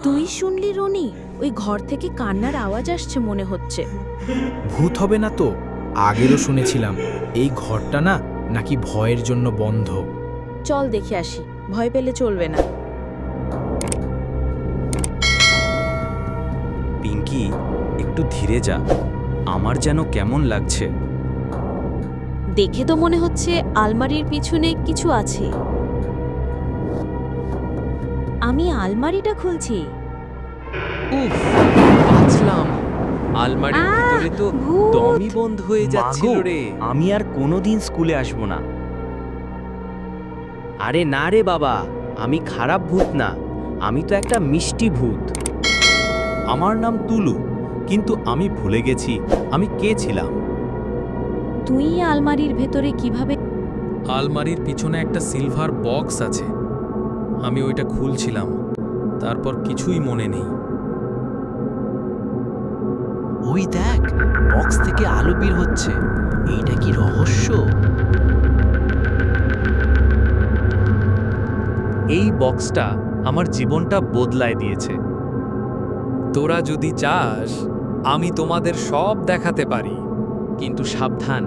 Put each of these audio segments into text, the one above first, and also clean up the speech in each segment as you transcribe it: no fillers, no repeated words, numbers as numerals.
তুই শুনলি রনি? ওই ঘর থেকে কান্নার আওয়াজ আসছে মনে হচ্ছে। ভূত হবে না তো? আগেরও শুনেছিলাম এই ঘরটা নাকি ভয়ের জন্য বন্ধ। চল দেখে আসি, ভয় পেলে চলবে না। পিঙ্কি, একটু ধীরে যা, আমার যেন কেমন লাগছে। দেখে তো মনে হচ্ছে আলমারির পিছনে কিছু আছে। আমি আলমারিটা খুলছি। উফ, বাঁচলাম। আলমারির ভিতরে তো ভূত! দমই বন্ধ হয়ে যাচ্ছিল মাগো, রে। আমি আর কোনোদিন স্কুলে আসব না। আরে না রে বাবা, আমি খারাপ ভূত না, আমি তো একটা মিষ্টি ভূত। আমার নাম তুলু, কিন্তু আমি ভুলে গেছি আমি কে ছিলাম। তুই আলমারির ভেতরে কিভাবে? আলমারির পিছনে একটা সিলভার বক্স আছে, আমি ওইটা খুলছিলাম, তারপর কিছুই মনে নেই। ওই দেখ, বক্স থেকে আলো বের হচ্ছে। এইটা কি রহস্য? এই বক্সটা আমার জীবনটা বদলায় দিয়েছে। তোরা যদি চাস আমি তোমাদের সব দেখাতে পারি, কিন্তু সাবধান,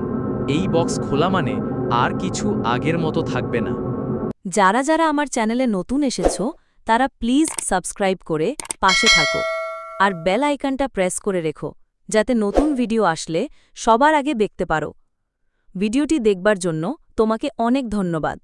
এই বক্স খোলা মানে আর কিছু আগের মতো থাকবে না। যারা যারা আমার চ্যানেলে নতুন এসেছো তারা প্লিজ সাবস্ক্রাইব করে পাশে থাকো আর বেল আইকনটা প্রেস করে রেখো, যাতে নতুন ভিডিও আসলে সবার আগে দেখতে পারো। ভিডিওটি দেখবার জন্য তোমাকে অনেক ধন্যবাদ।